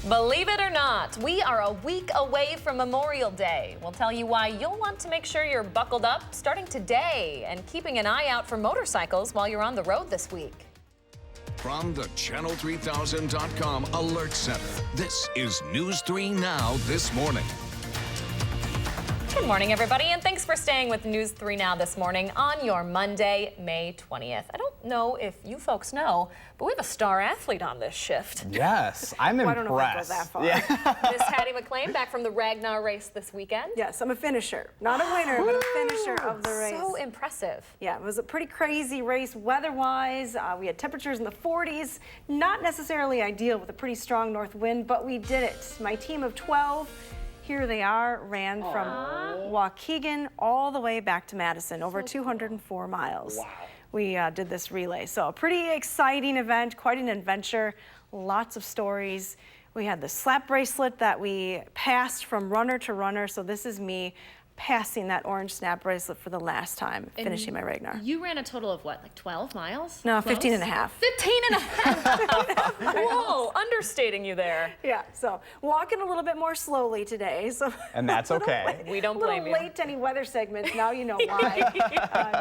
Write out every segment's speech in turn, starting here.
Believe it or not, we are a week away from Memorial Day. We'll tell you why you'll want to make sure you're buckled up starting today and keeping an eye out for motorcycles while you're on the road this week. From the Channel3000.com Alert Center, this is News 3 Now this morning. Good morning, everybody, and thanks for staying with News 3 Now this morning on your Monday, May 20th. I don't know if you folks know, but we have a star athlete on this shift. Yes, I'm impressed. I don't know if I go that far. Yeah. Miss Hattie McLean back from the Ragnar race this weekend. Yes, I'm a finisher. Not a winner, but a finisher of the race. So impressive. Yeah, it was a pretty crazy race weather-wise. We had temperatures in the 40s. Not necessarily ideal with a pretty strong north wind, but we did it. My team of 12, here they are, ran from Waukegan all the way back to Madison, over 204 miles. Wow. We did this relay. So a pretty exciting event, quite an adventure, lots of stories. We had the slap bracelet that we passed from runner to runner. So this is me passing that orange snap bracelet for the last time, finishing my Ragnar. You ran a total of what, like 12 miles? No, Close? 15 and a half. 15 and a half. Whoa, understating you there. Yeah, so walking a little bit more slowly today. So And that's okay. We don't blame you. A little late to any weather segments, now you know why.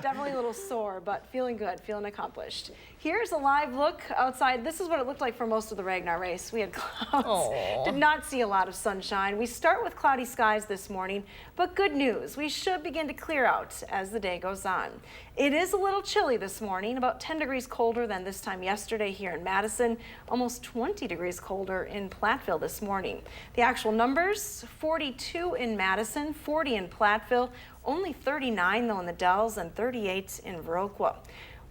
Definitely a little sore, but feeling good, feeling accomplished. Here's a live look outside. This is what it looked like for most of the Ragnar race. We had clouds, did not see a lot of sunshine. We start with cloudy skies this morning, but good news. We should begin to clear out as the day goes on. It is a little chilly this morning, about 10 degrees colder than this time yesterday here in Madison, almost 20 degrees colder in Platteville this morning. The actual numbers, 42 in Madison, 40 in Platteville, only 39 though in the Dells and 38 in Viroqua.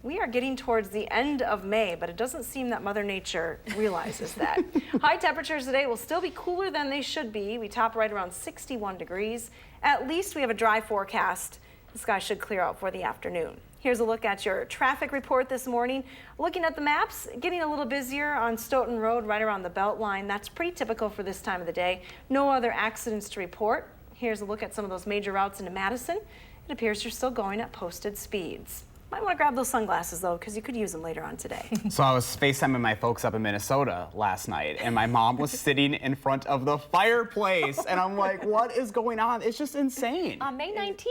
We are getting towards the end of May, but it doesn't seem that Mother Nature realizes that. High temperatures today will still be cooler than they should be. We top right around 61 degrees. At least we have a dry forecast. The sky should clear out for the afternoon. Here's a look at your traffic report this morning. Looking at the maps, getting a little busier on Stoughton Road right around the belt line. That's pretty typical for this time of the day. No other accidents to report. Here's a look at some of those major routes into Madison. It appears you're still going at posted speeds. Might want to grab those sunglasses, though, because you could use them later on today. So I was FaceTiming my folks up in Minnesota last night, and my mom was sitting in front of the fireplace, and I'm like, what is going on? It's just insane. On May 19th.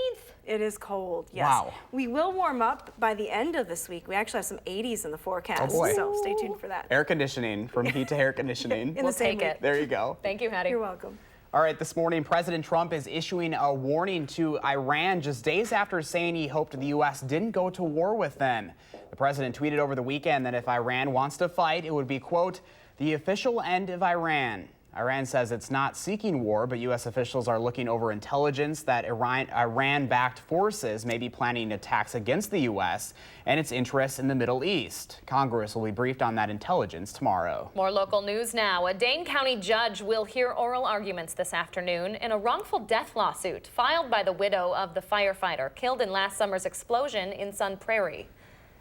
It is cold, yes. Wow. We will warm up by the end of this week. We actually have some 80s in the forecast, Oh boy. so stay tuned for that. Air conditioning, from heat to air conditioning. In We'll the same take week. it. There you go. Thank you, Hattie. You're welcome. All right, this morning, President Trump is issuing a warning to Iran just days after saying he hoped the U.S. didn't go to war with them. The president tweeted over the weekend that if Iran wants to fight, it would be, quote, the official end of Iran. Iran says it's not seeking war, but U.S. officials are looking over intelligence that Iran-backed forces may be planning attacks against the U.S. and its interests in the Middle East. Congress will be briefed on that intelligence tomorrow. More local news now. A Dane County judge will hear oral arguments this afternoon in a wrongful death lawsuit filed by the widow of the firefighter killed in last summer's explosion in Sun Prairie.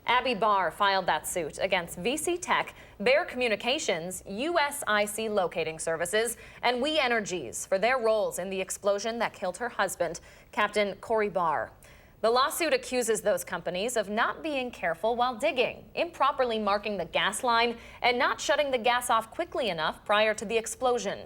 Abby Barr filed that suit against VC Tech, Bear Communications, USIC Locating Services, and We Energies for their roles in the explosion that killed her husband, Captain Corey Barr. The lawsuit accuses those companies of not being careful while digging, improperly marking the gas line, and not shutting the gas off quickly enough prior to the explosion.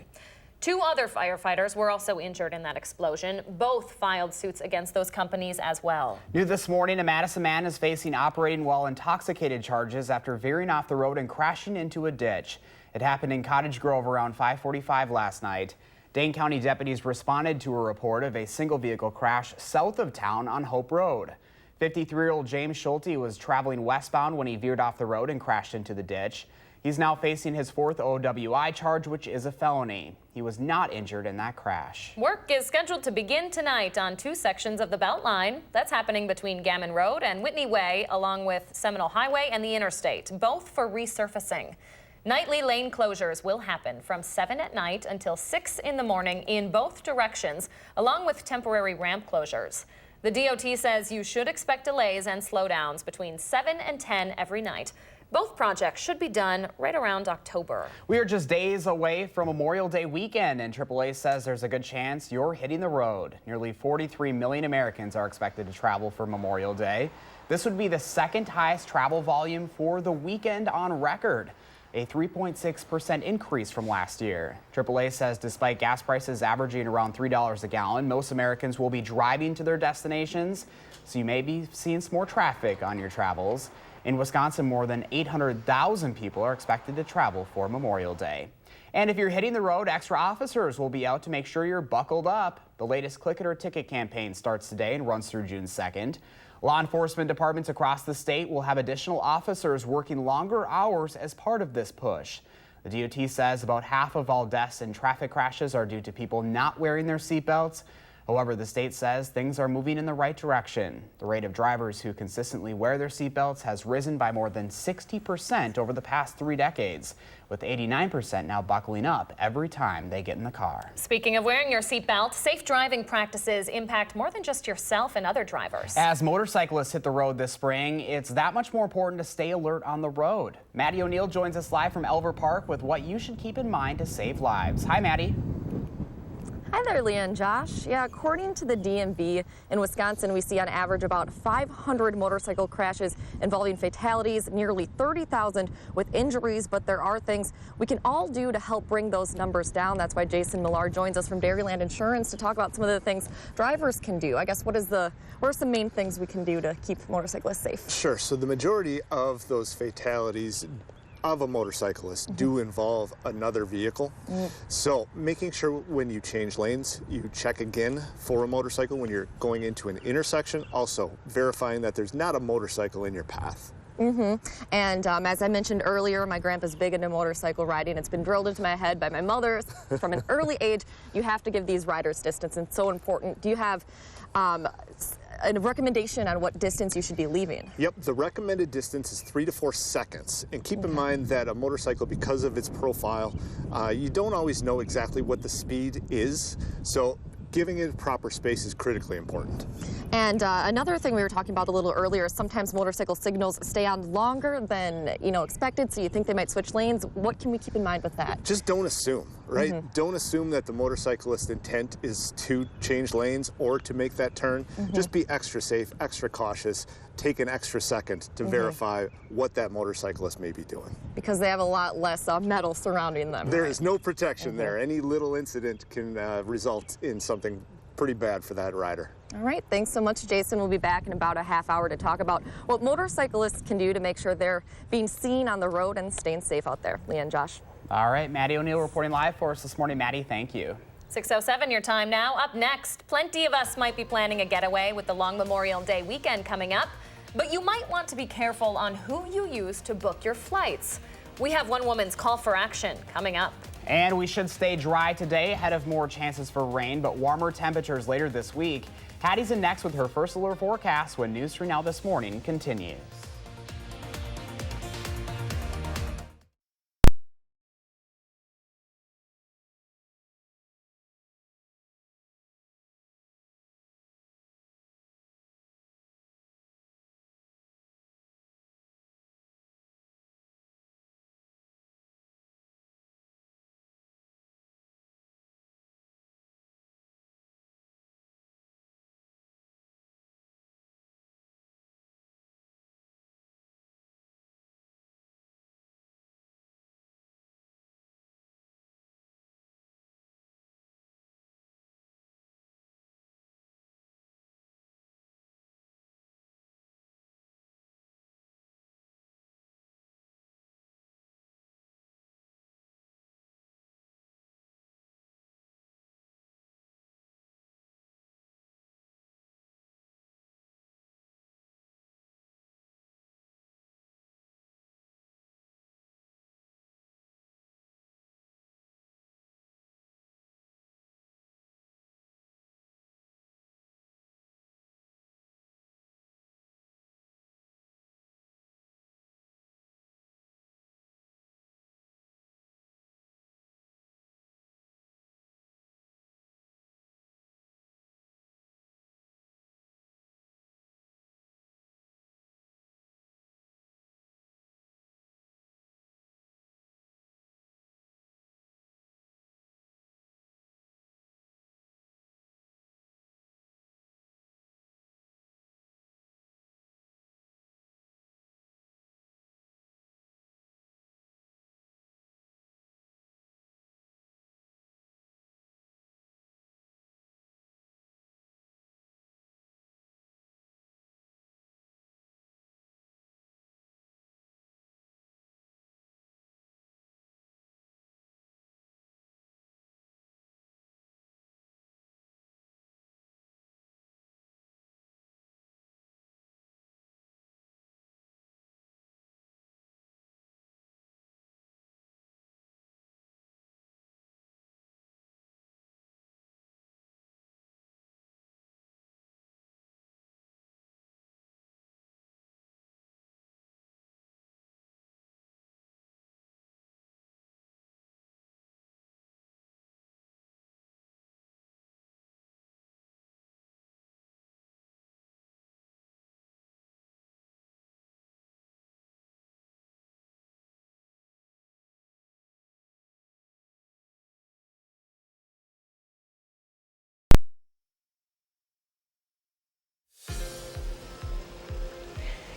2 other firefighters were also injured in that explosion. Both filed suits against those companies as well. New this morning, a Madison man is facing operating while intoxicated charges after veering off the road and crashing into a ditch. It happened in Cottage Grove around 5:45 last night. Dane County deputies responded to a report of a single vehicle crash south of town on Hope Road. 53-year-old James Schulte was traveling westbound when he veered off the road and crashed into the ditch. He's now facing his 4th OWI charge, which is a felony. He was not injured in that crash. Work is scheduled to begin tonight on 2 sections of the Beltline. That's happening between Gammon Road and Whitney Way, along with Seminole Highway and the Interstate, both for resurfacing. Nightly lane closures will happen from 7 at night until 6 in the morning in both directions, along with temporary ramp closures. The DOT says you should expect delays and slowdowns between 7 and 10 every night. Both projects should be done right around October. We are just days away from Memorial Day weekend, and AAA says there's a good chance you're hitting the road. Nearly 43 million Americans are expected to travel for Memorial Day. This would be the 2nd highest travel volume for the weekend on record. a 3.6% increase from last year. AAA says despite gas prices averaging around $3 a gallon, most Americans will be driving to their destinations, so you may be seeing some more traffic on your travels. In Wisconsin, more than 800,000 people are expected to travel for Memorial Day. And if you're hitting the road, extra officers will be out to make sure you're buckled up. The latest Click It or Ticket campaign starts today and runs through June 2nd. Law enforcement departments across the state will have additional officers working longer hours as part of this push. The DOT says about half of all deaths in traffic crashes are due to people not wearing their seatbelts. However, the state says things are moving in the right direction. The rate of drivers who consistently wear their seatbelts has risen by more than 60% over the past 3 decades, with 89% now buckling up every time they get in the car. Speaking of wearing your seatbelt, safe driving practices impact more than just yourself and other drivers. As motorcyclists hit the road this spring, it's that much more important to stay alert on the road. Maddie O'Neill joins us live from Elver Park with what you should keep in mind to save lives. Hi, Maddie. Hi there, Leah and Josh. Yeah, according to the DMV in Wisconsin, we see on average about 500 motorcycle crashes involving fatalities, nearly 30,000 with injuries, but there are things we can all do to help bring those numbers down. That's why Jason Millar joins us from Dairyland Insurance to talk about some of the things drivers can do. I guess what are some main things we can do to keep motorcyclists safe? Sure. So the majority of those fatalities of a motorcyclist do involve another vehicle. So making sure when you change lanes, you check again for a motorcycle when you're going into an intersection. Also verifying that there's not a motorcycle in your path. And as I mentioned earlier, my grandpa's big into motorcycle riding. It's been drilled into my head by my mother from an early age. You have to give these riders distance. It's so important. Do you have a recommendation on what distance you should be leaving? Yep, the recommended distance is 3 to 4 seconds. And keep in mind that a motorcycle, because of its profile, you don't always know exactly what the speed is. So giving it proper space is critically important. And another thing we were talking about a little earlier is sometimes motorcycle signals stay on longer than expected, so you think they might switch lanes. What can we keep in mind with that? Just don't assume, right? Don't assume that the motorcyclist's intent is to change lanes or to make that turn. Just be extra safe, extra cautious. Take an extra second to verify what that motorcyclist may be doing. Because they have a lot less metal surrounding them. There is no protection there. Any little incident can result in something pretty bad for that rider. All right, thanks so much, Jason. We'll be back in about a half hour to talk about what motorcyclists can do to make sure they're being seen on the road and staying safe out there. Leah and Josh. All right, Maddie O'Neill reporting live for us this morning. Maddie, thank you. 6:07 your time now. Up next, plenty of us might be planning a getaway with the long Memorial Day weekend coming up, but you might want to be careful on who you use to book your flights. We have one woman's call for action coming up. And we should stay dry today ahead of more chances for rain, but warmer temperatures later this week. Hattie's in next with her first alert forecast when News 3 Now This Morning continues.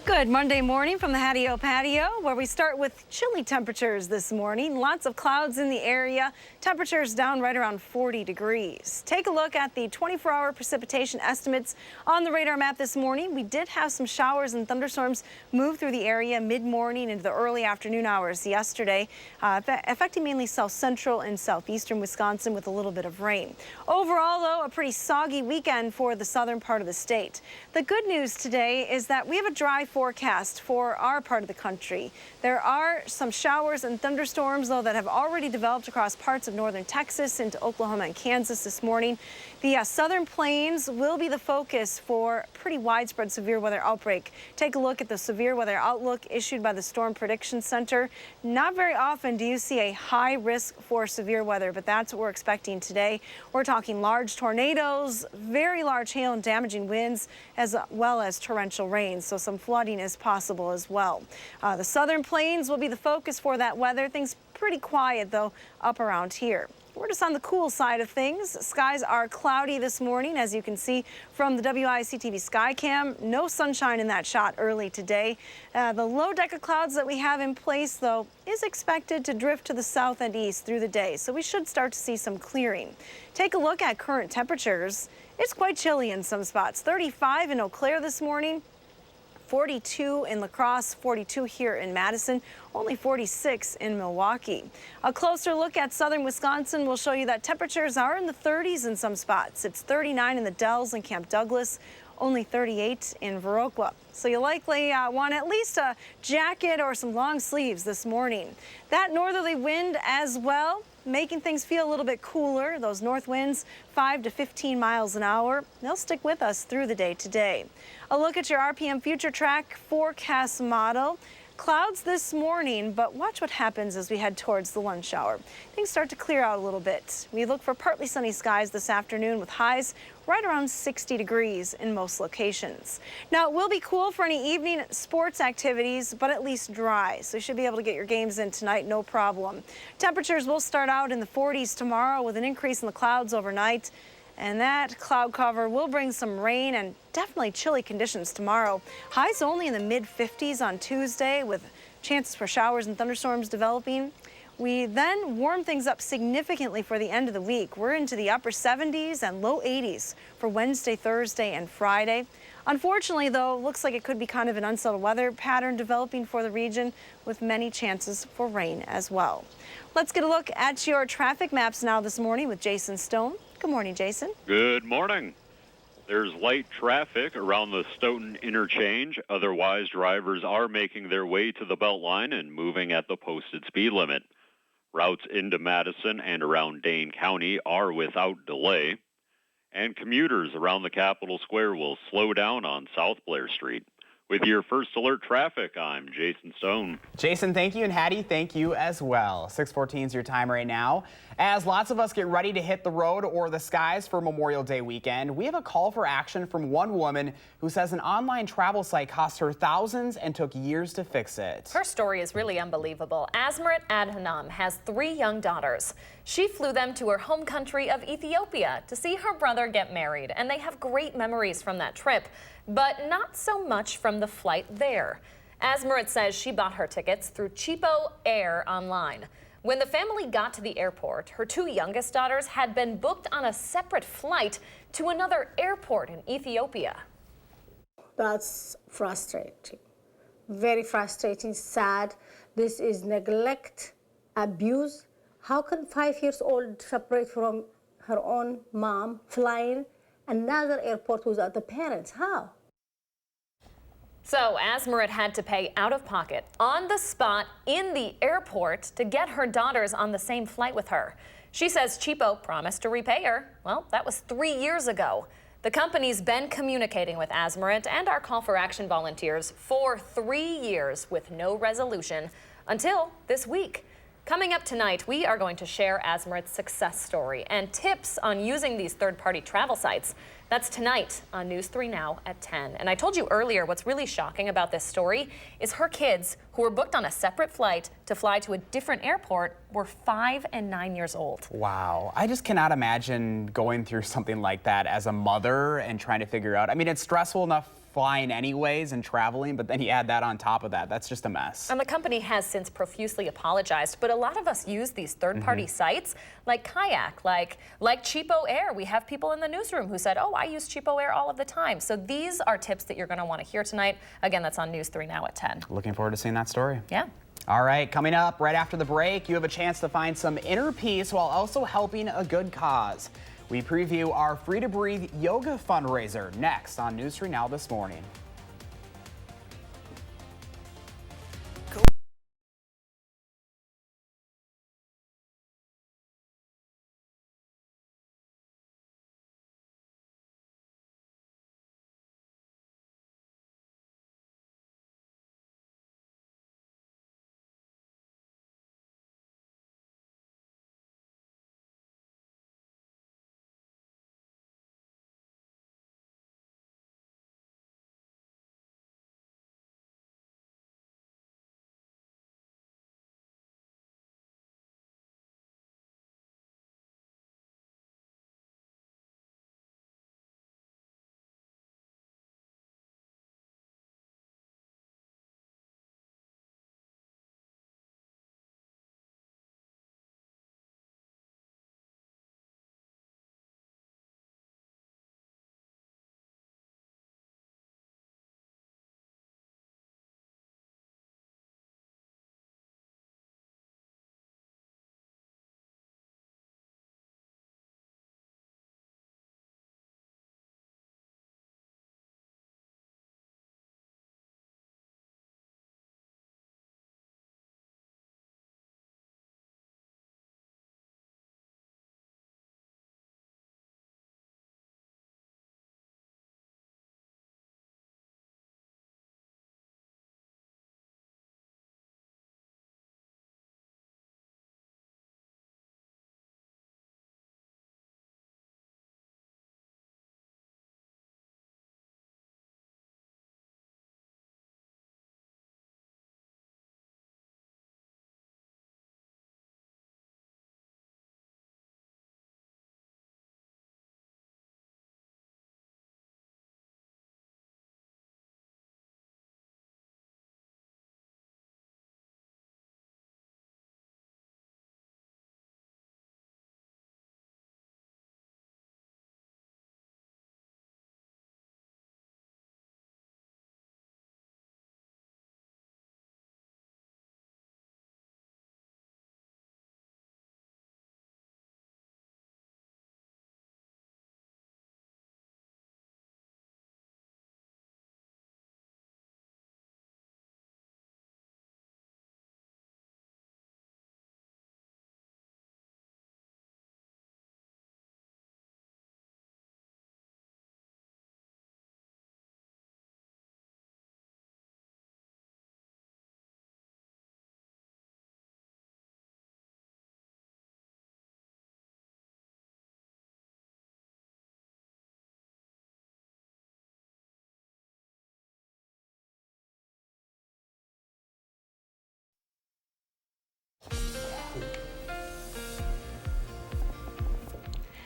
Good Monday morning from the Hattie-O Patio, where we start with chilly temperatures this morning. Lots of clouds in the area. Temperatures down right around 40 degrees. Take a look at the 24-hour precipitation estimates on the radar map this morning. We did have some showers and thunderstorms move through the area mid-morning into the early afternoon hours yesterday, affecting mainly south central and southeastern Wisconsin with a little bit of rain. Overall, though, a pretty soggy weekend for the southern part of the state. The good news today is that we have a dry forecast for our part of the country. There are some showers and thunderstorms, though, that have already developed across parts of northern Texas into Oklahoma and Kansas this morning. The southern plains will be the focus for pretty widespread severe weather outbreak. Take a look at the severe weather outlook issued by the Storm Prediction Center. Not very often do you see a high risk for severe weather, but that's what we're expecting today. We're talking large tornadoes, very large hail and damaging winds, as well as torrential rain. So some flooding is possible as well. The southern plains will be the focus for that weather. Things pretty quiet, though, up around here. We're just on the cool side of things. Skies are cloudy this morning, as you can see from the WISC-TV Skycam. No sunshine in that shot early today. The low deck of clouds that we have in place, though, is expected to drift to the south and east through the day, so we should start to see some clearing. Take a look at current temperatures. It's quite chilly in some spots. 35 in Eau Claire this morning. 42 in La Crosse, 42 here in Madison, only 46 in Milwaukee. A closer look at southern Wisconsin will show you that temperatures are in the 30s in some spots. It's 39 in the Dells and Camp Douglas, only 38 in Viroqua. So you likely want at least a jacket or some long sleeves this morning. That northerly wind as well, making things feel a little bit cooler. Those north winds, 5 to 15 miles an hour. They'll stick with us through the day today. A look at your RPM Future Track forecast model. Clouds this morning, but watch what happens as we head towards the lunch hour. Things start to clear out a little bit. We look for partly sunny skies this afternoon with highs right around 60 degrees in most locations. Now, it will be cool for any evening sports activities, but at least dry. So you should be able to get your games in tonight, no problem. Temperatures will start out in the 40s tomorrow with an increase in the clouds overnight. And that cloud cover will bring some rain and definitely chilly conditions tomorrow. Highs only in the mid-50s on Tuesday with chances for showers and thunderstorms developing. We then warm things up significantly for the end of the week. We're into the upper 70s and low 80s for Wednesday, Thursday, and Friday. Unfortunately, though, looks like it could be kind of an unsettled weather pattern developing for the region with many chances for rain as well. Let's get a look at your traffic maps now this morning with Jason Stone. Good morning, Jason. Good morning. There's light traffic around the Stoughton interchange. Otherwise, drivers are making their way to the Beltline and moving at the posted speed limit. Routes into Madison and around Dane County are without delay. And commuters around the Capitol Square will slow down on South Blair Street. With your First Alert traffic, I'm Jason Stone. Jason, thank you, and Hattie, thank you as well. 6:14 is your time right now. As lots of us get ready to hit the road or the skies for Memorial Day weekend, we have a call for action from one woman who says an online travel site cost her thousands and took years to fix it. Her story is really unbelievable. Azmarit Adhanom has 3 young daughters. She flew them to her home country of Ethiopia to see her brother get married, and they have great memories from that trip, but not so much from the flight there. Azmarit says she bought her tickets through Cheapo Air online. When the family got to the airport, her 2 youngest daughters had been booked on a separate flight to another airport in Ethiopia. That's frustrating, very frustrating, sad. This is neglect, abuse. How can 5 years old separate from her own mom, flying another airport without the parents? How? So Azmarit had to pay out of pocket on the spot in the airport to get her daughters on the same flight with her. She says Cheapo promised to repay her. Well, that was 3 years ago. The company's been communicating with Azmarit and our Call for Action volunteers for 3 years with no resolution until this week. Coming up tonight, we are going to share Azmarit's success story and tips on using these third-party travel sites. That's tonight on News 3 Now at 10. And I told you earlier, what's really shocking about this story is her kids who were booked on a separate flight to fly to a different airport were 5 and 9 years old. Wow. I just cannot imagine going through something like that as a mother and trying to figure out. I mean, it's stressful enough flying anyways and traveling, but then you add that on top of that. That's just a mess. And the company has since profusely apologized, but a lot of us use these third-party sites like Kayak, like Cheapo Air. We have people in the newsroom who said, oh, I use Cheapo Air all of the time. So these are tips that you're going to want to hear tonight. Again, that's on News 3 Now at 10. Looking forward to seeing that story. Yeah. All right, coming up right after the break, you have a chance to find some inner peace while also helping a good cause. We preview our Free to Breathe yoga fundraiser next on News 3 Now this morning.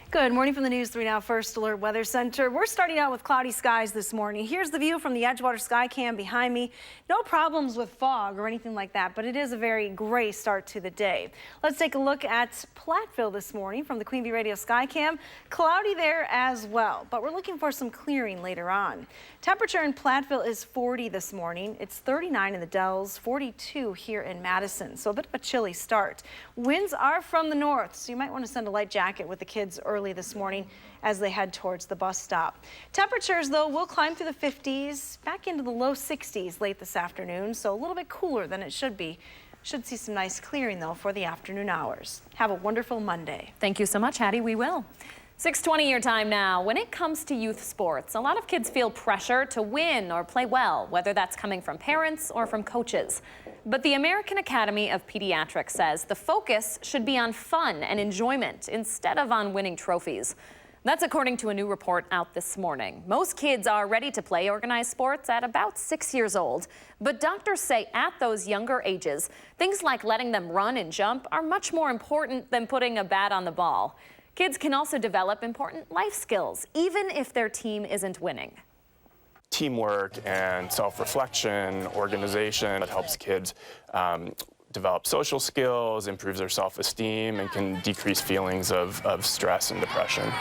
Good morning from the News 3 Now First Alert Weather Center. We're starting out with cloudy skies this morning. Here's the view from the Edgewater Sky Cam behind me. No problems with fog or anything like that, but it is a very gray start to the day. Let's take a look at Platteville this morning from the Queen Bee Radio Sky Cam. Cloudy there as well, but we're looking for some clearing later on. Temperature in Platteville is 40 this morning. It's 39 in the Dells, 42 here in Madison, so a bit of a chilly start. Winds are from the north, so you might want to send a light jacket with the kids early this morning as they head towards the bus stop. Temperatures, though, will climb through the 50s, back into the low 60s late this afternoon, so a little bit cooler than it should be. Should see some nice clearing, though, for the afternoon hours. Have a wonderful Monday. Thank you so much, Hattie. We will. 6:20 your time now. When it comes to youth sports, a lot of kids feel pressure to win or play well, whether that's coming from parents or from coaches. But the American Academy of Pediatrics says the focus should be on fun and enjoyment instead of on winning trophies. That's according to a new report out this morning. Most kids are ready to play organized sports at about 6 years old. But doctors say at those younger ages, things like letting them run and jump are much more important than putting a bat on the ball. Kids can also develop important life skills, even if their team isn't winning. Teamwork and self-reflection, organization, that helps kids develop social skills, improves their self-esteem, and can decrease feelings of stress and depression.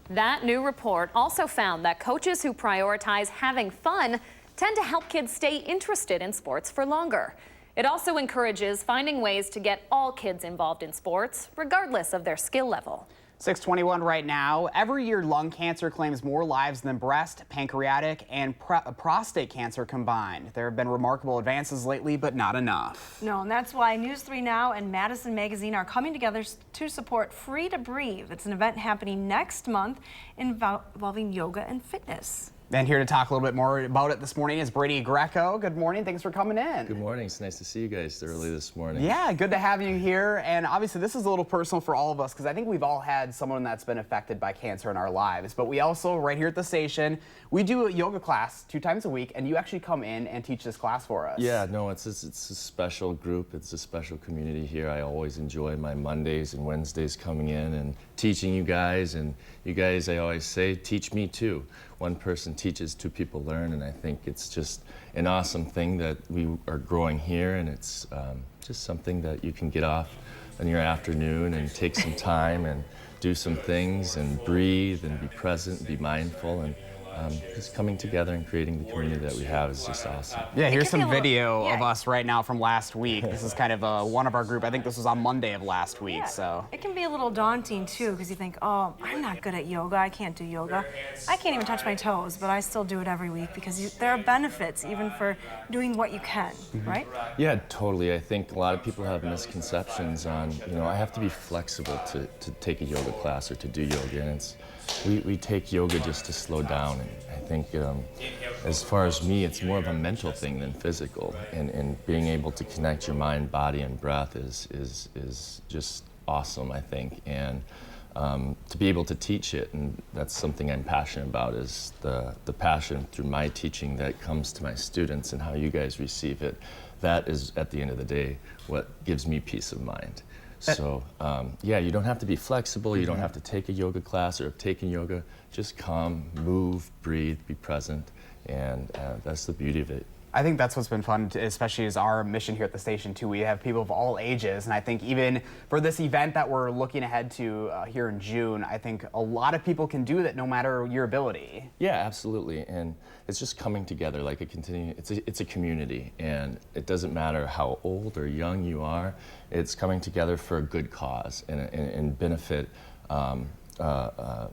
That new report also found that coaches who prioritize having fun tend to help kids stay interested in sports for longer. It also encourages finding ways to get all kids involved in sports, regardless of their skill level. 6:21 right now. Every year, lung cancer claims more lives than breast, pancreatic, and prostate cancer combined. There have been remarkable advances lately, but not enough. No, and that's why News 3 Now and Madison Magazine are coming together to support Free to Breathe. It's an event happening next month involving yoga and fitness. And here to talk a little bit more about it this morning is Brady Greco. Good morning. Thanks for coming in. Good morning. It's nice to see you guys early this morning. Yeah, good to have you here. And obviously, this is a little personal for all of us because I think we've all had someone that's been affected by cancer in our lives. But we also, right here at the station, we do a yoga class 2 times a week, and you actually come in and teach this class for us. Yeah, no, it's a special group. It's a special community here. I always enjoy my Mondays and Wednesdays coming in and teaching you guys. And you guys, I always say, teach me too. One person teaches, 2 people learn, and I think it's just an awesome thing that we are growing here, and it's just something that you can get off in your afternoon and take some time and do some things and breathe and be present and be mindful, and just coming together and creating the community that we have is just awesome. Yeah, here's some video of us right now from last week. This is kind of one of our group. I think this was on Monday of last week. Yeah. So it can be a little daunting too, because you think, oh, I'm not good at yoga. I can't do yoga. I can't even touch my toes, but I still do it every week because there are benefits even for doing what you can, right? Yeah, totally. I think a lot of people have misconceptions on, I have to be flexible to take a yoga class or to do yoga, and we take yoga just to slow down. And I think as far as me, it's more of a mental thing than physical. And being able to connect your mind, body, and breath is just awesome, I think. And to be able to teach it, and that's something I'm passionate about, is the passion through my teaching that comes to my students and how you guys receive it. That is, at the end of the day, what gives me peace of mind. So, yeah, you don't have to be flexible. You don't have to take a yoga class or have taken yoga. Just come, move, breathe, be present, and that's the beauty of it. I think that's what's been fun, especially as our mission here at the station too. We have people of all ages, and I think even for this event that we're looking ahead to here in June, I think a lot of people can do that no matter your ability. Yeah, absolutely, and it's just coming together like it's a community, and it doesn't matter how old or young you are. It's coming together for a good cause and benefit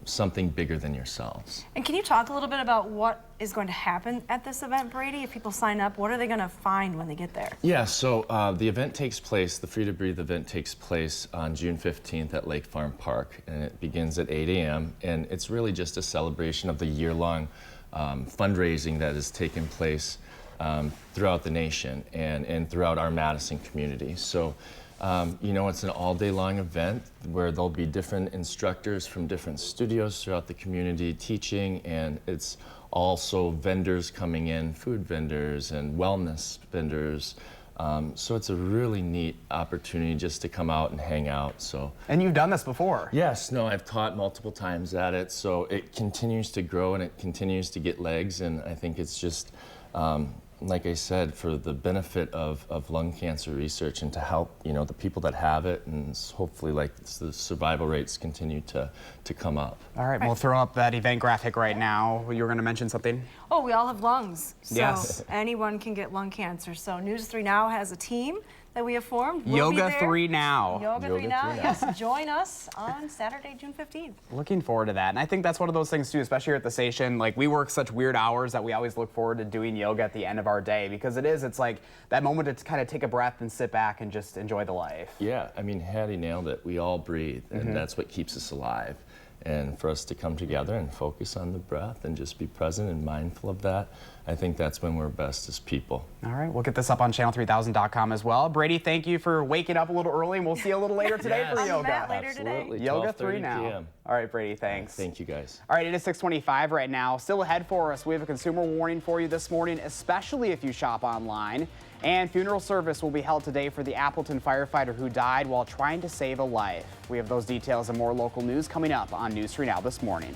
something bigger than yourselves. And can you talk a little bit about what is going to happen at this event, Brady? If people sign up, what are they going to find when they get there? Yeah, so the event takes place, the Free to Breathe event takes place on June 15th at Lake Farm Park, and it begins at 8 a.m. And it's really just a celebration of the year-long fundraising that has taken place throughout the nation and throughout our Madison community. So, it's an all-day-long event where there'll be different instructors from different studios throughout the community teaching, and it's also vendors coming in, food vendors and wellness vendors. So it's a really neat opportunity just to come out and hang out. And you've done this before? Yes, no, I've taught multiple times at it, so it continues to grow and it continues to get legs, and I think it's just like I said, for the benefit of lung cancer research and to help, the people that have it, and hopefully the survival rates continue to come up. All right, we'll throw up that event graphic right now. You were going to mention something? Oh, we all have lungs, so yes. Anyone can get lung cancer. So News 3 Now has a team that we have formed. Yoga 3 Now. Yoga 3 Now, yes. Join us on Saturday, June 15th. Looking forward to that. And I think that's one of those things too, especially here at the station. Like, we work such weird hours that we always look forward to doing yoga at the end of our day, because it's like that moment to kind of take a breath and sit back and just enjoy the life. Yeah, I mean, Hattie nailed it. We all breathe, and that's what keeps us alive. And for us to come together and focus on the breath and just be present and mindful of that, I think that's when we're best as people. All right, we'll get this up on channel3000.com as well. Brady, thank you for waking up a little early, and we'll see you a little later today for yoga. Later today. Absolutely. Yoga 3 Now. PM. All right, Brady, thanks. Thank you, guys. All right, it is 6:25 right now. Still ahead for us, we have a consumer warning for you this morning, especially if you shop online. And funeral service will be held today for the Appleton firefighter who died while trying to save a life. We have those details and more local news coming up on News 3 Now this morning.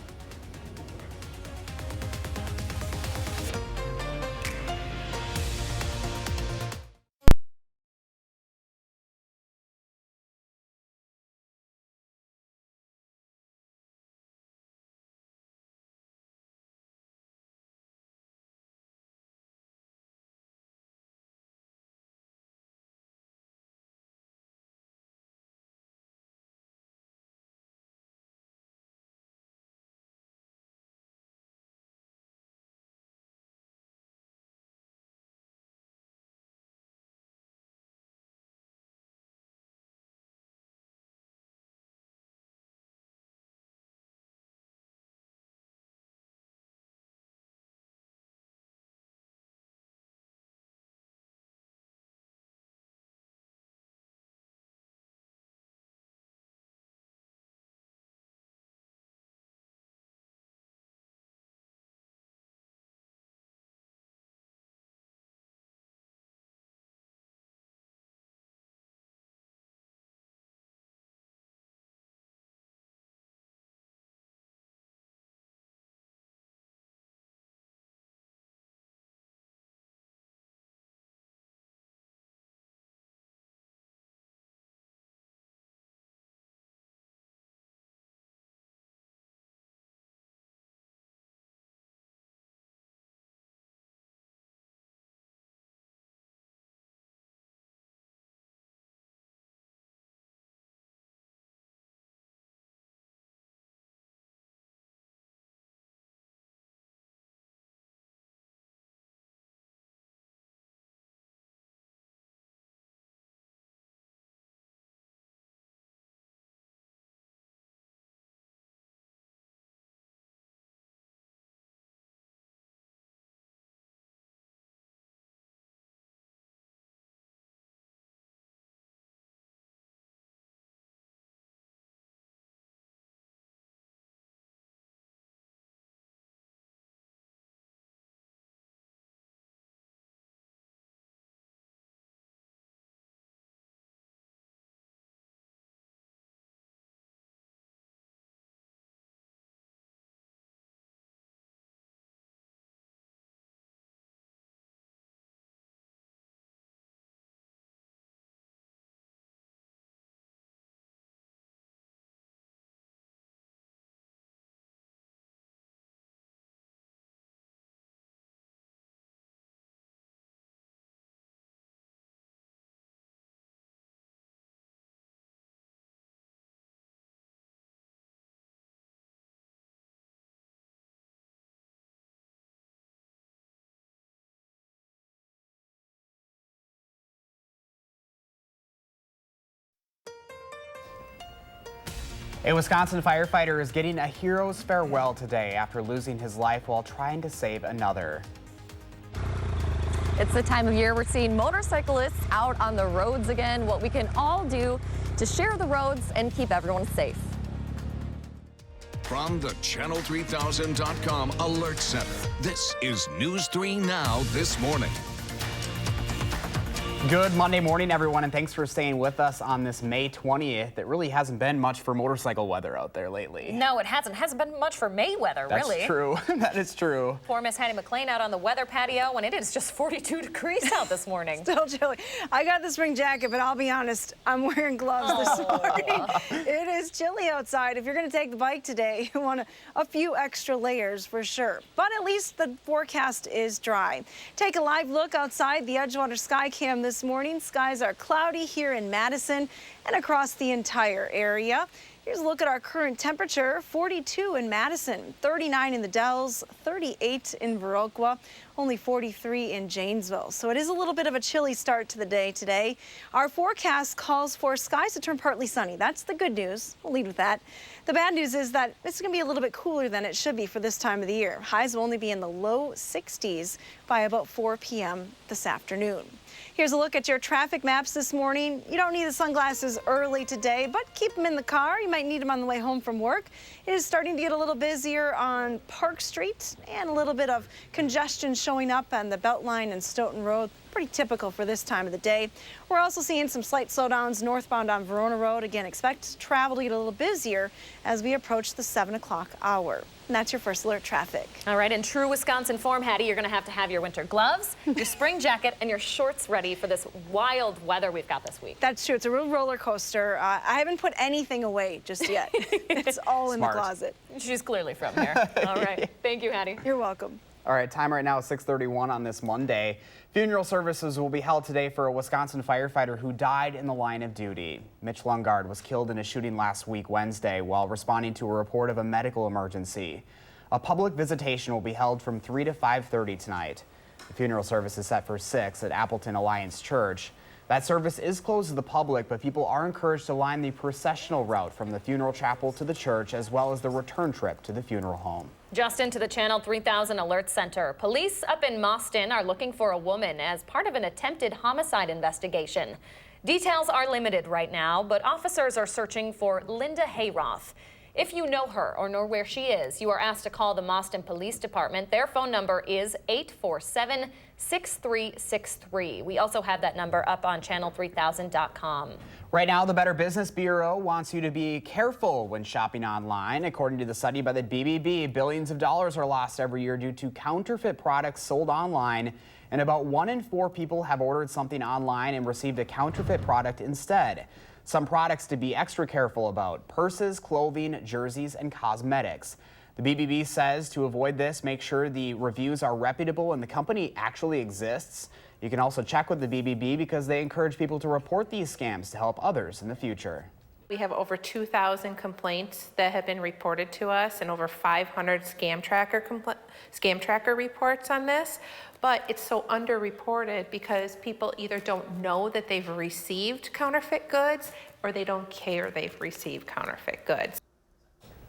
A Wisconsin firefighter is getting a hero's farewell today after losing his life while trying to save another. It's the time of year we're seeing motorcyclists out on the roads again. What we can all do to share the roads and keep everyone safe. From the Channel3000.com Alert Center, this is News 3 Now this morning. Good Monday morning, everyone, and thanks for staying with us on this May 20th. It really hasn't been much for motorcycle weather out there lately. No, it hasn't. Hasn't been much for May weather, really. That's true. That is true. Poor Miss Hattie McLean out on the weather patio when it is just 42 degrees out this morning. Still chilly. I got the spring jacket, but I'll be honest, I'm wearing gloves this morning. It is chilly outside. If you're going to take the bike today, you want a few extra layers for sure. But at least the forecast is dry. Take a live look outside the Edgewater Sky Cam this morning. Skies are cloudy here in Madison and across the entire area. Here's a look at our current temperature: 42 in Madison, 39 in the Dells, 38 in Viroqua, only 43 in Janesville. So it is a little bit of a chilly start to the day today. Our forecast calls for skies to turn partly sunny. That's the good news. We'll lead with that. The bad news is that it's going to be a little bit cooler than it should be for this time of the year. Highs will only be in the low 60s by about 4 p.m. this afternoon. Here's a look at your traffic maps this morning. You don't need the sunglasses early today, but keep them in the car. You might might need them on the way home from work. It is starting to get a little busier on Park Street and a little bit of congestion showing up on the Beltline and Stoughton Road. Pretty typical for this time of the day. We're also seeing some slight slowdowns northbound on Verona Road. Again, expect travel to get a little busier as we approach the 7 o'clock hour. And that's your first alert traffic. All right, in true Wisconsin form, Hattie, you're going to have your winter gloves, your spring jacket, and your shorts ready for this wild weather we've got this week. That's true. It's a real roller coaster. I haven't put anything away just yet. It's all in the closet. She's clearly from here. All right. Thank you, Hattie. You're welcome. All right, time right now is 6:31 on this Monday. Funeral services will be held today for a Wisconsin firefighter who died in the line of duty. Mitch Lungard was killed in a shooting last week Wednesday while responding to a report of a medical emergency. A public visitation will be held from 3 to 5:30 tonight. The funeral service is set for 6 at Appleton Alliance Church. That service is closed to the public, but people are encouraged to line the processional route from the funeral chapel to the church, as well as the return trip to the funeral home. Justin to the Channel 3000 Alert Center. Police up in Madison are looking for a woman as part of an attempted homicide investigation. Details are limited right now, but officers are searching for Linda Hayroth. If you know her or know where she is, you are asked to call the Madison Police Department. Their phone number is 847-6363. We also have that number up on channel3000.com. Right now, the Better Business Bureau wants you to be careful when shopping online. According to the study by the BBB, billions of dollars are lost every year due to counterfeit products sold online, and about 1 in 4 people have ordered something online and received a counterfeit product instead. Some products to be extra careful about: purses, clothing, jerseys, and cosmetics. The BBB says to avoid this, make sure the reviews are reputable and the company actually exists. You can also check with the BBB because they encourage people to report these scams to help others in the future. We have over 2,000 complaints that have been reported to us and over 500 scam tracker reports on this. But it's so underreported because people either don't know that they've received counterfeit goods or they don't care they've received counterfeit goods.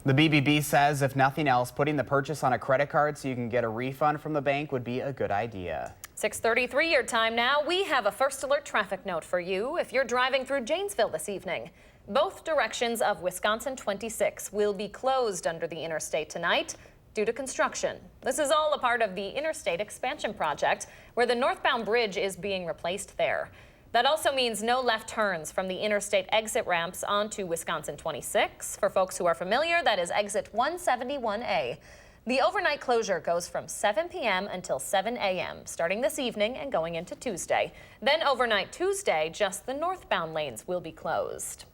The BBB says if nothing else, putting the purchase on a credit card so you can get a refund from the bank would be a good idea. 6:33 your time now. We have a first alert traffic note for you if you're driving through Janesville this evening. Both directions of Wisconsin 26 will be closed under the interstate tonight due to construction. This is all a part of the interstate expansion project where the northbound bridge is being replaced there. That also means no left turns from the interstate exit ramps onto Wisconsin 26. For folks who are familiar, that is exit 171A. The overnight closure goes from 7 p.m. until 7 a.m., starting this evening and going into Tuesday. Then overnight Tuesday, just the northbound lanes will be closed.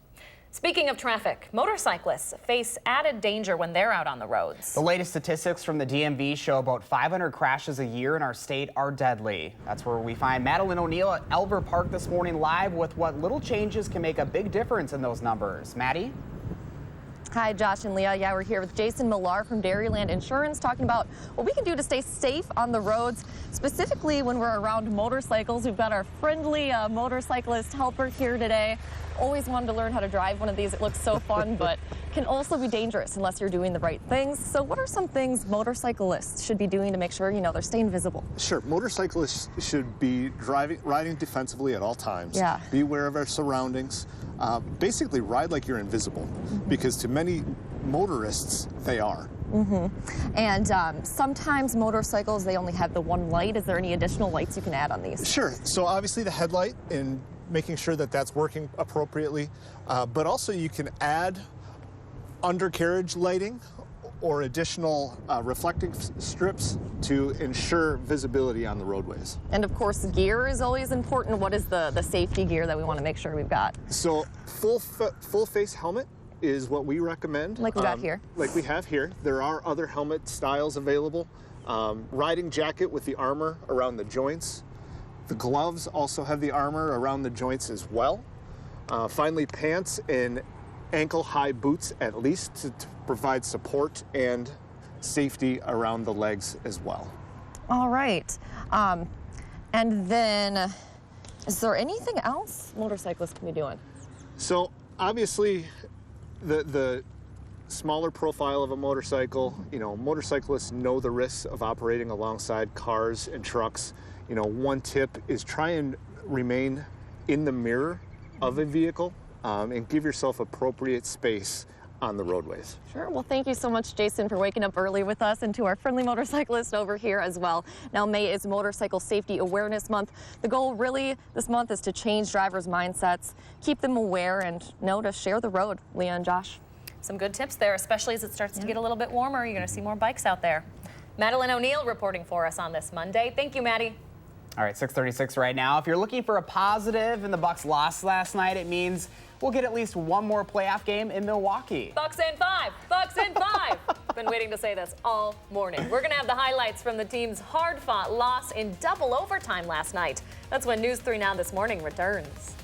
Speaking of traffic, motorcyclists face added danger when they're out on the roads. The latest statistics from the DMV show about 500 crashes a year in our state are deadly. That's where we find Madeline O'Neill at Elver Park this morning live with what little changes can make a big difference in those numbers. Maddie? Hi, Josh and Leah. Yeah, we're here with Jason Millar from Dairyland Insurance talking about what we can do to stay safe on the roads, specifically when we're around motorcycles. We've got our friendly motorcyclist helper here today. Always wanted to learn how to drive one of these. It looks so fun, but can also be dangerous unless you're doing the right things. So what are some things motorcyclists should be doing to make sure, they're staying visible? Sure. Motorcyclists should be riding defensively at all times. Yeah. Be aware of our surroundings. Basically, ride like you're invisible, because to many motorists, they are. And sometimes motorcycles, they only have the one light. Is there any additional lights you can add on these? Sure. So obviously the headlight, and making sure that that's working appropriately, but also you can add undercarriage lighting or additional reflecting strips to ensure visibility on the roadways. And of course, gear is always important. What is the safety gear that we want to make sure we've got? So full face helmet is what we recommend. Like we got here. Like we have here. There are other helmet styles available. Riding jacket with the armor around the joints. The gloves also have the armor around the joints as well. Finally, pants and ankle-high boots at least to provide support and safety around the legs as well. All right. And then, is there anything else motorcyclists can be doing? So obviously, the smaller profile of a motorcycle, motorcyclists know the risks of operating alongside cars and trucks. One tip is try and remain in the mirror of a vehicle and give yourself appropriate space on the roadways. Sure. Well, thank you so much, Jason, for waking up early with us, and to our friendly motorcyclist over here as well. Now, May is Motorcycle Safety Awareness Month. The goal really this month is to change drivers' mindsets, keep them aware, and know to share the road. Leah and Josh. Some good tips there, especially as it starts to get a little bit warmer. You're going to see more bikes out there. Madeline O'Neill reporting for us on this Monday. Thank you, Maddie. All right, 6:36 right now. If you're looking for a positive and the Bucks lost last night, it means we'll get at least one more playoff game in Milwaukee. Bucks in 5. Bucks in 5. Been waiting to say this all morning. We're going to have the highlights from the team's hard-fought loss in double overtime last night. That's when News 3 Now This Morning returns.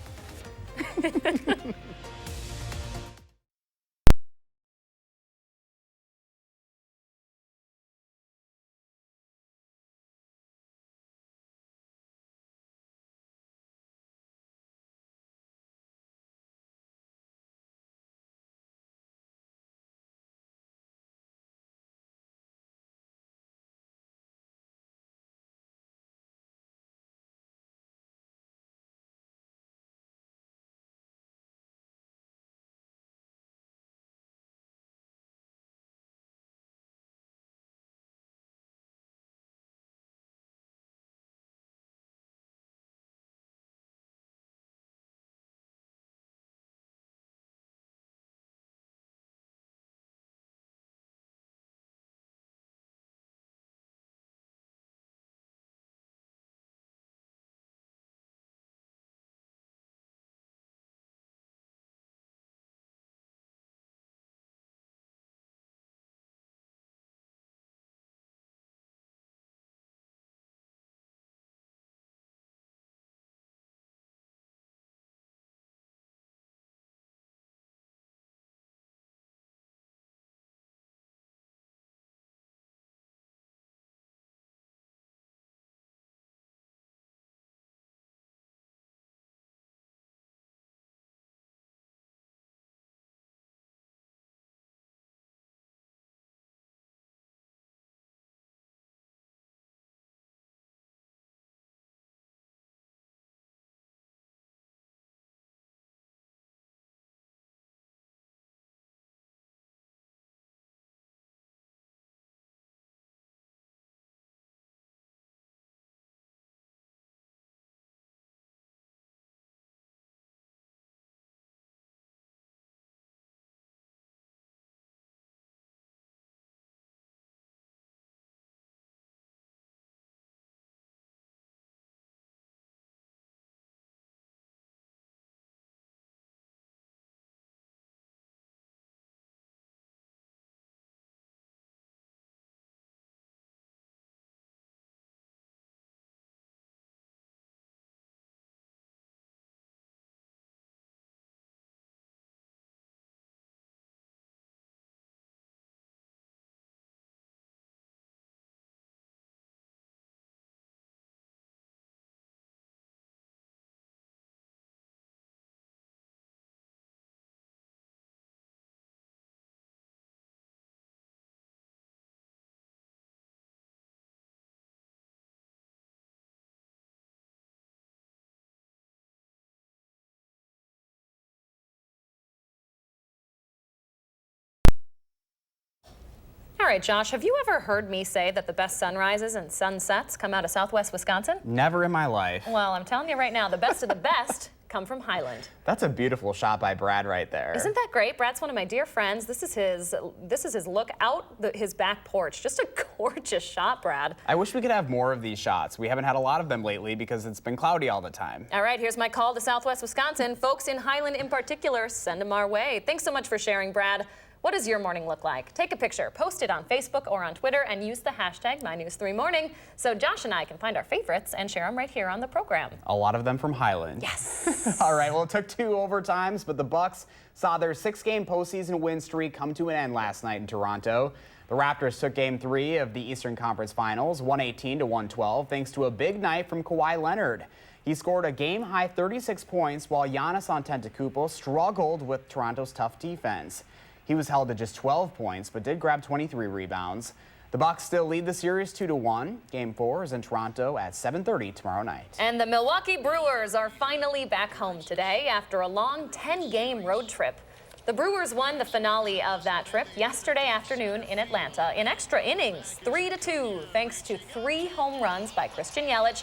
All right, Josh, have you ever heard me say that the best sunrises and sunsets come out of Southwest Wisconsin? Never in my life. Well, I'm telling you right now, the best of the best come from Highland. That's a beautiful shot by Brad right there. Isn't that great? Brad's one of my dear friends. This is his look out his back porch. Just a gorgeous shot, Brad. I wish we could have more of these shots. We haven't had a lot of them lately because it's been cloudy all the time. All right, here's my call to Southwest Wisconsin. Folks in Highland in particular, send them our way. Thanks so much for sharing, Brad. What does your morning look like? Take a picture, post it on Facebook or on Twitter, and use the hashtag MyNews3Morning so Josh and I can find our favorites and share them right here on the program. A lot of them from Highland. Yes. All right, well, it took 2 overtimes, but the Bucks saw their 6-game postseason win streak come to an end last night in Toronto. The Raptors took Game 3 of the Eastern Conference Finals, 118-112, thanks to a big night from Kawhi Leonard. He scored a game-high 36 points while Giannis Antetokounmpo struggled with Toronto's tough defense. He was held to just 12 points, but did grab 23 rebounds. The Bucks still lead the series 2-1. Game 4 is in Toronto at 7:30 tomorrow night. And the Milwaukee Brewers are finally back home today after a long 10-game road trip. The Brewers won the finale of that trip yesterday afternoon in Atlanta in extra innings, 3-2, thanks to 3 home runs by Christian Yelich,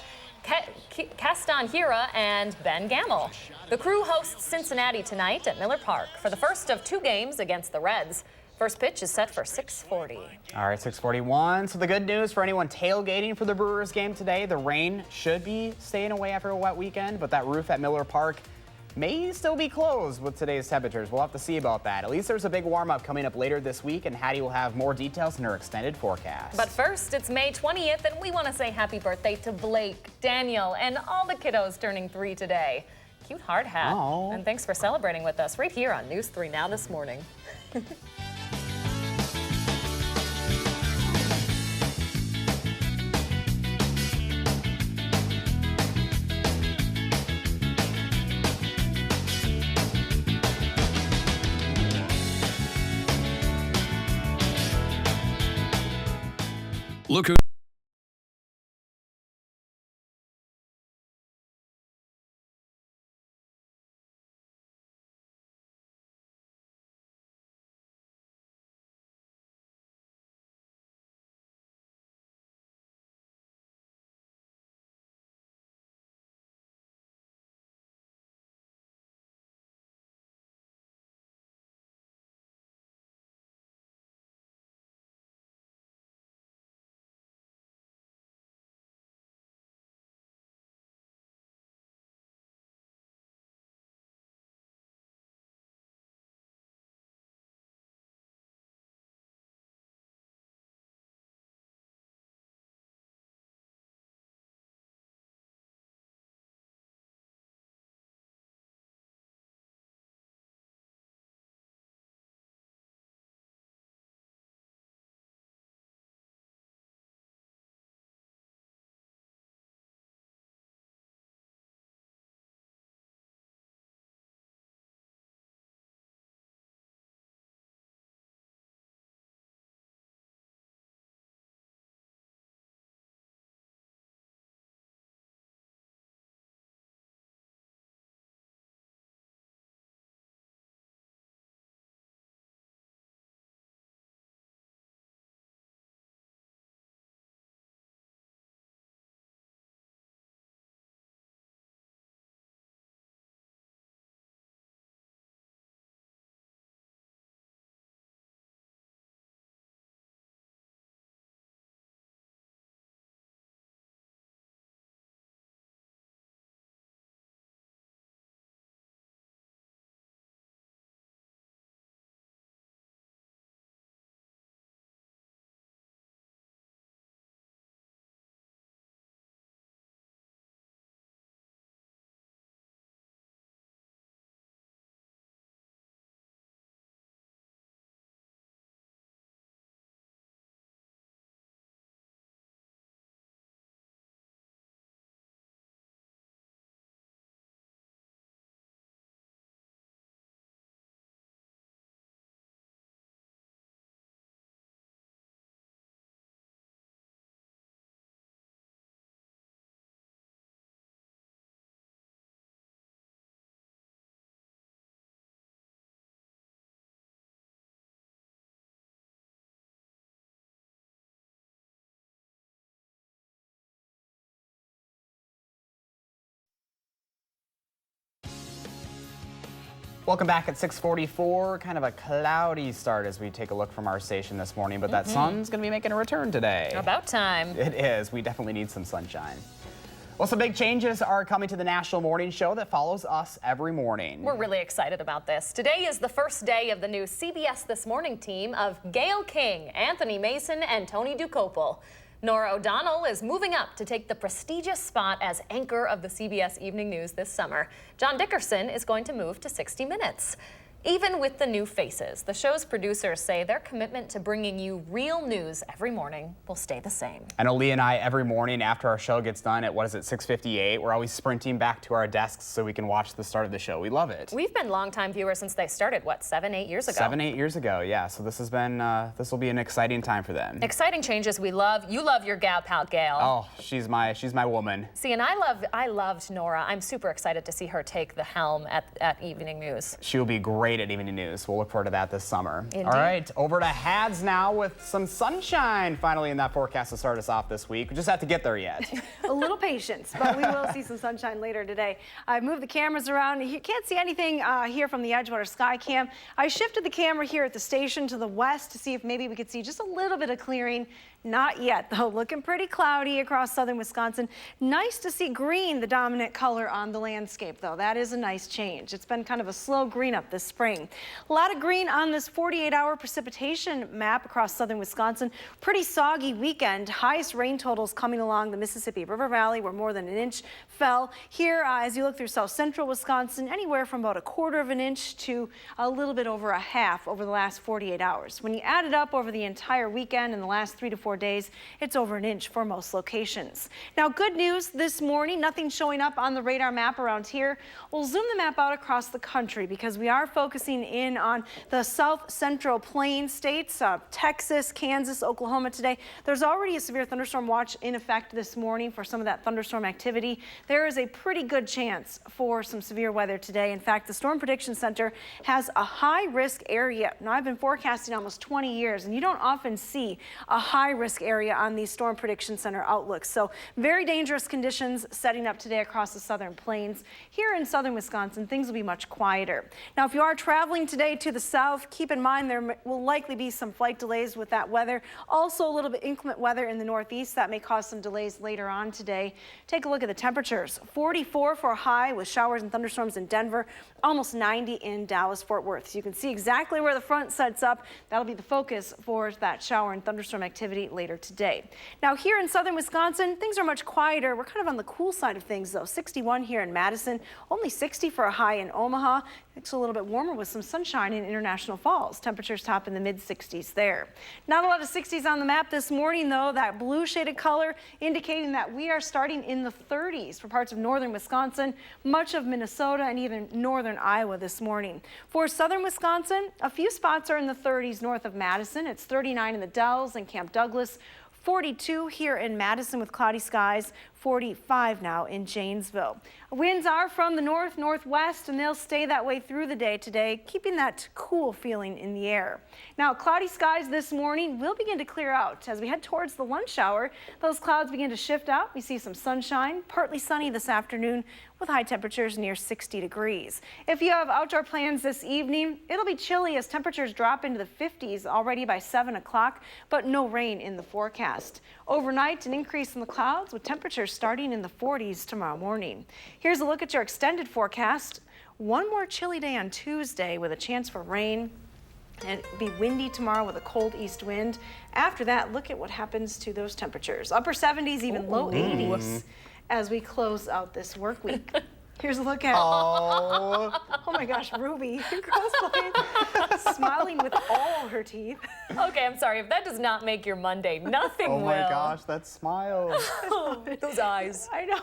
Keston Hiura, and Ben Gamel. The Crew hosts Cincinnati tonight at Miller Park for the first of 2 games against the Reds. First pitch is set for 6:40. All right, 6:41. So the good news for anyone tailgating for the Brewers game today, the rain should be staying away after a wet weekend, but that roof at Miller Park may still be closed with today's temperatures. We'll have to see about that. At least there's a big warm-up coming up later this week, and Hattie will have more details in her extended forecast. But first, it's May 20th, and we want to say happy birthday to Blake, Daniel, and all the kiddos turning 3 today. Cute hard hat. Aww. And thanks for celebrating with us right here on News 3 Now this morning. Look who. Welcome back at 6:44. Kind of a cloudy start as we take a look from our station this morning, but that sun's going to be making a return today. About time. It is. We definitely need some sunshine. Well, some big changes are coming to the national morning show that follows us every morning. We're really excited about this. Today is the first day of the new CBS This Morning team of Gayle King, Anthony Mason, and Tony Ducopel. Nora O'Donnell is moving up to take the prestigious spot as anchor of the CBS Evening News this summer. John Dickerson is going to move to 60 Minutes. Even with the new faces, the show's producers say their commitment to bringing you real news every morning will stay the same. I know Lee and I, every morning after our show gets done at, 6:58, we're always sprinting back to our desks so we can watch the start of the show. We love it. We've been longtime viewers since they started, 7, 8 years ago? 7, 8 years ago, yeah. So this has been, this will be an exciting time for them. Exciting changes we love. You love your gal pal, Gayle. Oh, she's my woman. See, and I loved Nora. I'm super excited to see her take the helm at Evening News. She'll be great great at Evening News. We'll look forward to that this summer. Indeed. All right, over to HADS now with some sunshine finally in that forecast to start us off this week. We just have to get there yet. A little patience, but we will see some sunshine later today. I've moved the cameras around. You can't see anything here from the Edgewater Sky Cam. I shifted the camera here at the station to the west to see if maybe we could see just a little bit of clearing. Not yet, though. Looking pretty cloudy across southern Wisconsin. Nice to see green, the dominant color on the landscape, though. That is a nice change. It's been kind of a slow green up this spring. A lot of green on this 48-hour precipitation map across southern Wisconsin. Pretty soggy weekend. Highest rain totals coming along the Mississippi River Valley, where more than an inch fell. Here, as you look through south central Wisconsin, anywhere from about 1/4 of an inch to a little bit over a half over the last 48 hours. When you add it up over the entire weekend in the last 3 to 4 days, it's over an inch for most locations. Now, good news this morning, nothing showing up on the radar map around here. We'll zoom the map out across the country because we are focusing in on the south central plain states, Texas, Kansas, Oklahoma today. There's already a severe thunderstorm watch in effect this morning for some of that thunderstorm activity. There is a pretty good chance for some severe weather today. In fact, the Storm Prediction Center has a high risk area. Now, I've been forecasting almost 20 years, and you don't often see a high risk area on these Storm Prediction Center outlooks. So very dangerous conditions setting up today across the southern plains. Here in southern Wisconsin, things will be much quieter. Now, if you are traveling today to the south, keep in mind there will likely be some flight delays with that weather. Also, a little bit inclement weather in the northeast that may cause some delays later on today. Take a look at the temperatures. 44 for a high with showers and thunderstorms in Denver, almost 90 in Dallas-Fort Worth. So you can see exactly where the front sets up. That'll be the focus for that shower and thunderstorm activity later today. Now, here in southern Wisconsin, things are much quieter. We're kind of on the cool side of things, though. 61 here in Madison, only 60 for a high in Omaha. It's a little bit warmer with some sunshine in International Falls. Temperatures top in the mid-60s there. Not a lot of 60s on the map this morning, though. That blue shaded color indicating that we are starting in the 30s for parts of northern Wisconsin, much of Minnesota, and even northern Iowa this morning. For southern Wisconsin, a few spots are in the 30s north of Madison. It's 39 in the Dells and Camp Douglas. 42 here in Madison with cloudy skies, 45 now in Janesville. Winds are from the north-northwest, and they'll stay that way through the day today, keeping that cool feeling in the air. Now, cloudy skies this morning will begin to clear out. As we head towards the lunch hour, those clouds begin to shift out. We see some sunshine, partly sunny this afternoon with high temperatures near 60 degrees. If you have outdoor plans this evening, it'll be chilly as temperatures drop into the 50s already by 7 o'clock, but no rain in the forecast. Overnight, an increase in the clouds with temperatures starting in the 40s tomorrow morning. Here's a look at your extended forecast. One more chilly day on Tuesday with a chance for rain. And it'll be windy tomorrow with a cold east wind. After that, look at what happens to those temperatures. Upper 70s, even low 80s as we close out this work week. Here's a look at oh my gosh, Ruby smiling with all her teeth. Okay, I'm sorry. If that does not make your Monday, nothing will. Oh my gosh, that smile. Those eyes. I know.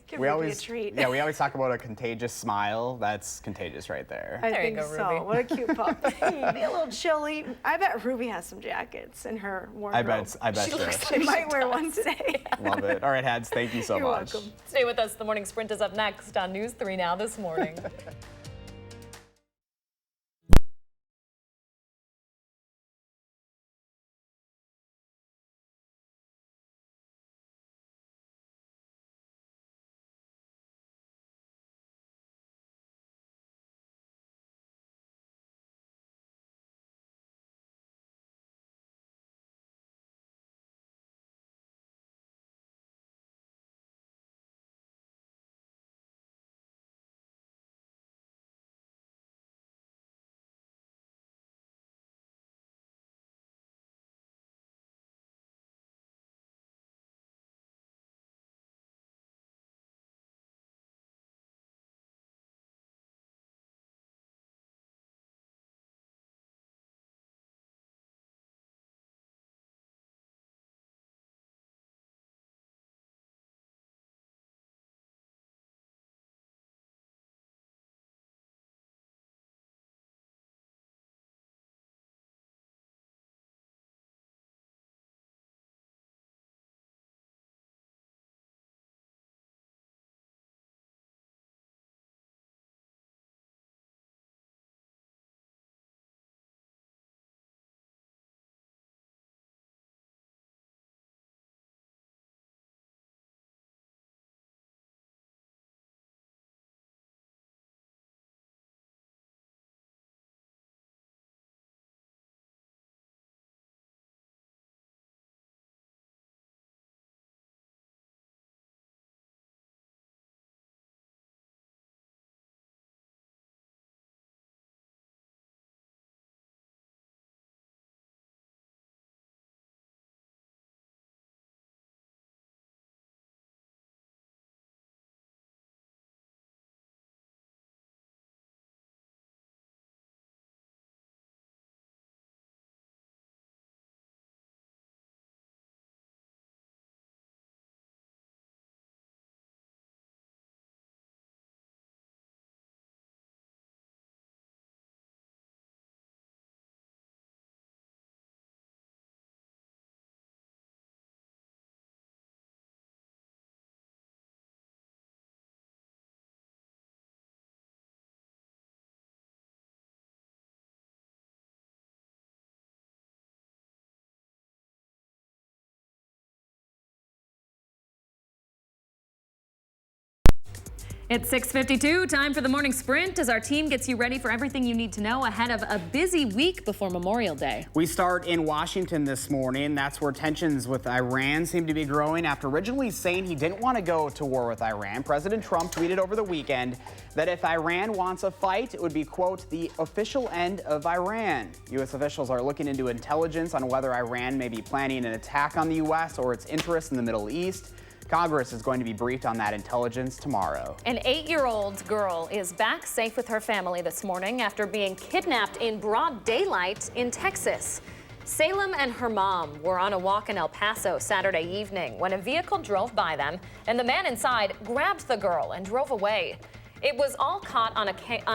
Give Ruby a treat. Yeah, we always talk about a contagious smile. That's contagious right there. I there think you go, so. Ruby. What a cute pup. Be a little chilly. I bet Ruby has some jackets in her wardrobe. I bet She might wear one today. Love it. All right, Hads, thank you so You're much. welcome. Stay with us. The Morning Sprint is up next on News 3 Now this morning. It's 6:52, time for the morning sprint as our team gets you ready for everything you need to know ahead of a busy week before Memorial Day. We start in Washington this morning. That's where tensions with Iran seem to be growing after originally saying he didn't want to go to war with Iran. President Trump tweeted over the weekend that if Iran wants a fight, it would be, quote, the official end of Iran. U.S. officials are looking into intelligence on whether Iran may be planning an attack on the U.S. or its interests in the Middle East. Congress is going to be briefed on that intelligence tomorrow. An 8-year-old girl is back safe with her family this morning after being kidnapped in broad daylight in Texas. Salem and her mom were on a walk in El Paso Saturday evening when a vehicle drove by them and the man inside grabbed the girl and drove away. It was all caught on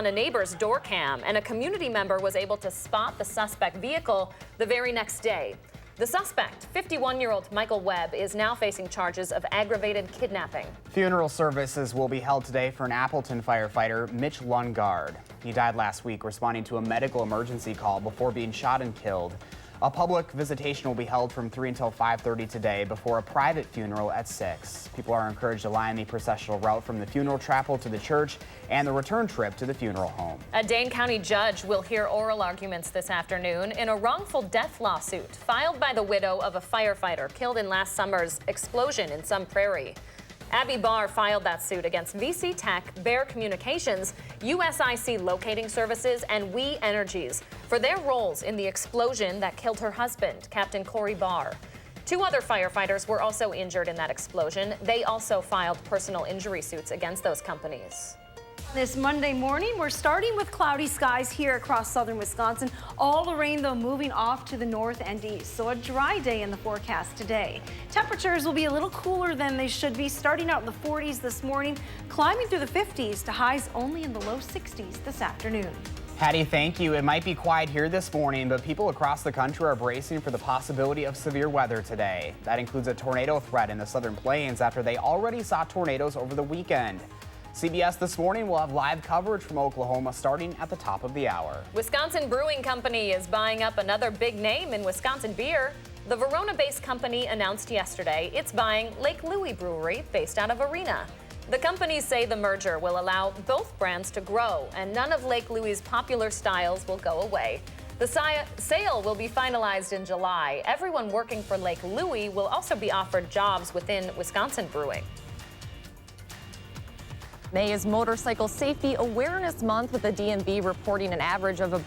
a neighbor's door cam, and a community member was able to spot the suspect vehicle the very next day. The suspect, 51-year-old Michael Webb, is now facing charges of aggravated kidnapping. Funeral services will be held today for an Appleton firefighter, Mitch Lundgaard. He died last week responding to a medical emergency call before being shot and killed. A public visitation will be held from 3 until 5:30 today before a private funeral at 6. People are encouraged to line the processional route from the funeral chapel to the church and the return trip to the funeral home. A Dane County judge will hear oral arguments this afternoon in a wrongful death lawsuit filed by the widow of a firefighter killed in last summer's explosion in Sun Prairie. Abby Barr filed that suit against VC Tech, Bear Communications, USIC Locating Services, and We Energies for their roles in the explosion that killed her husband, Captain Corey Barr. 2 other firefighters were also injured in that explosion. They also filed personal injury suits against those companies. This Monday morning, we're starting with cloudy skies here across southern Wisconsin. All the rain, though, moving off to the north and east. So a dry day in the forecast today. Temperatures will be a little cooler than they should be, starting out in the 40s this morning, climbing through the 50s to highs only in the low 60s this afternoon. Hattie, thank you. It might be quiet here this morning, but people across the country are bracing for the possibility of severe weather today. That includes a tornado threat in the southern plains after they already saw tornadoes over the weekend. CBS This Morning will have live coverage from Oklahoma starting at the top of the hour. Wisconsin Brewing Company is buying up another big name in Wisconsin beer. The Verona-based company announced yesterday it's buying Lake Louie Brewery based out of Arena. The companies say the merger will allow both brands to grow, and none of Lake Louie's popular styles will go away. The sale will be finalized in July. Everyone working for Lake Louie will also be offered jobs within Wisconsin Brewing. May is Motorcycle Safety Awareness Month, with the DMV reporting an average of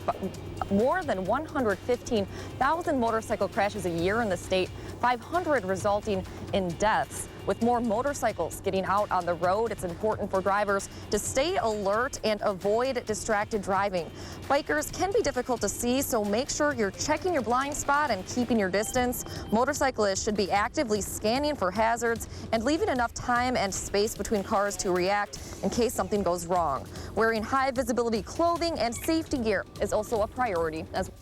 more than 115,000 motorcycle crashes a year in the state, 500 resulting in deaths. With more motorcycles getting out on the road, it's important for drivers to stay alert and avoid distracted driving. Bikers can be difficult to see, so make sure you're checking your blind spot and keeping your distance. Motorcyclists should be actively scanning for hazards and leaving enough time and space between cars to react in case something goes wrong. Wearing high visibility clothing and safety gear is also a priority as well.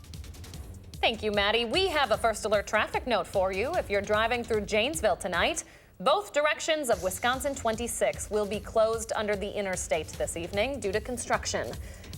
Thank you, Maddie. We have a first alert traffic note for you if you're driving through Janesville tonight. Both directions of Wisconsin 26 will be closed under the interstate this evening due to construction.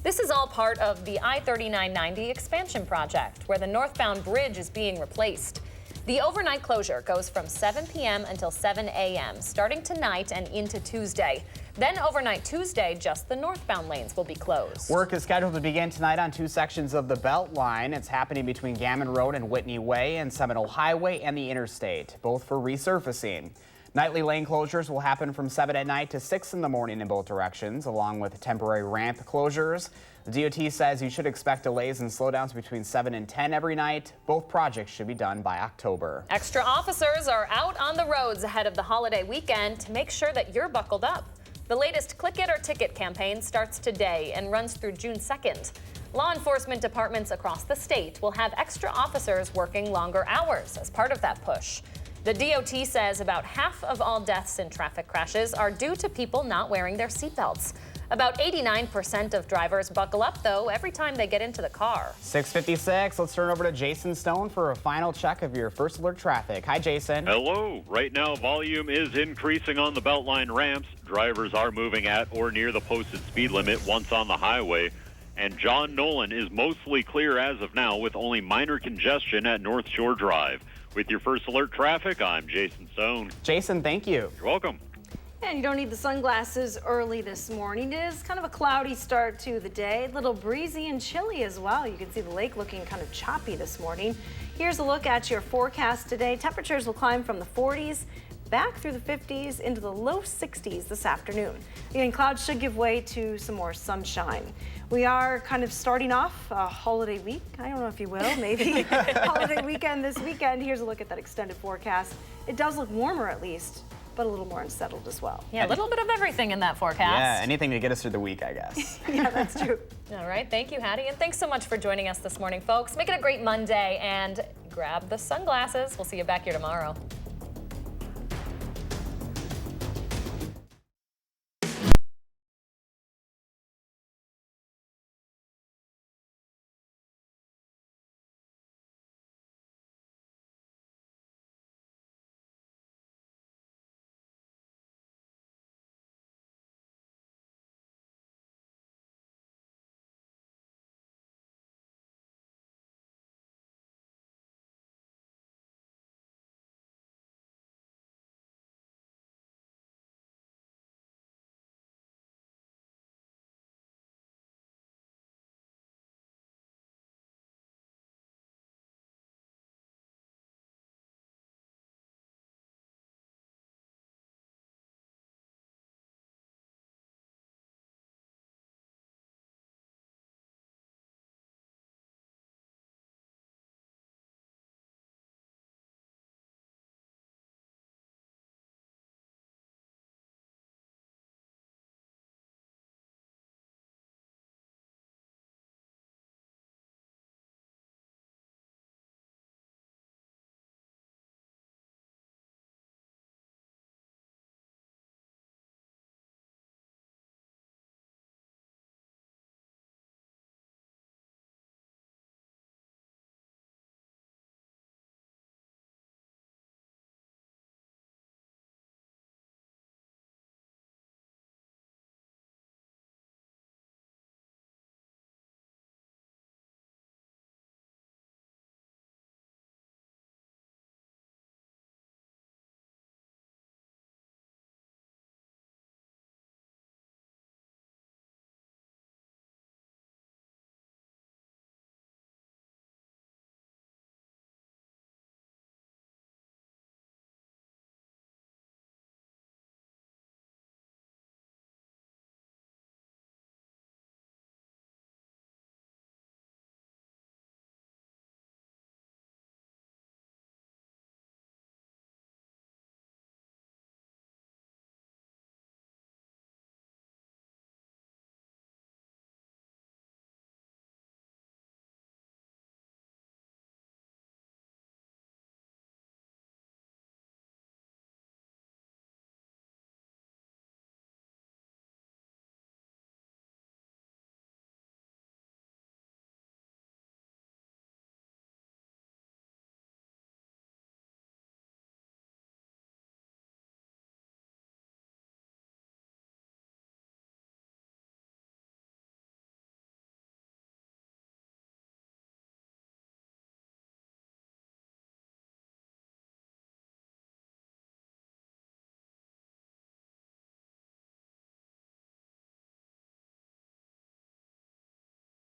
This is all part of the I-3990 expansion project, where the northbound bridge is being replaced. The overnight closure goes from 7 p.m. until 7 a.m., starting tonight and into Tuesday. Then overnight Tuesday, just the northbound lanes will be closed. Work is scheduled to begin tonight on 2 sections of the Beltline. It's happening between Gammon Road and Whitney Way and Seminole Highway and the interstate, both for resurfacing. Nightly lane closures will happen from 7 at night to 6 in the morning in both directions, along with temporary ramp closures. The DOT says you should expect delays and slowdowns between 7 and 10 every night. Both projects should be done by October. Extra officers are out on the roads ahead of the holiday weekend to make sure that you're buckled up. The latest Click It or Ticket campaign starts today and runs through June 2nd. Law enforcement departments across the state will have extra officers working longer hours as part of that push. The DOT says about half of all deaths in traffic crashes are due to people not wearing their seatbelts. About 89% of drivers buckle up, though, every time they get into the car. 6:56. Let's turn over to Jason Stone for a final check of your first alert traffic. Hi, Jason. Hello. Right now, volume is increasing on the Beltline ramps. Drivers are moving at or near the posted speed limit once on the highway. And John Nolan is mostly clear as of now, with only minor congestion at North Shore Drive. With your first alert traffic, I'm Jason Stone. Jason, thank you. You're welcome. And you don't need the sunglasses early this morning. It is kind of a cloudy start to the day, a little breezy and chilly as well. You can see the lake looking kind of choppy this morning. Here's a look at your forecast today. Temperatures will climb from the 40s back through the 50s into the low 60s this afternoon. Again, clouds should give way to some more sunshine. We are kind of starting off a holiday week. I don't know if you will, maybe holiday weekend this weekend. Here's a look at that extended forecast. It does look warmer at least, but a little more unsettled as well. Yeah, a little bit of everything in that forecast. Yeah, anything to get us through the week, I guess. Yeah, that's true. All right, thank you, Hattie, and thanks so much for joining us this morning, folks. Make it a great Monday and grab the sunglasses. We'll see you back here tomorrow.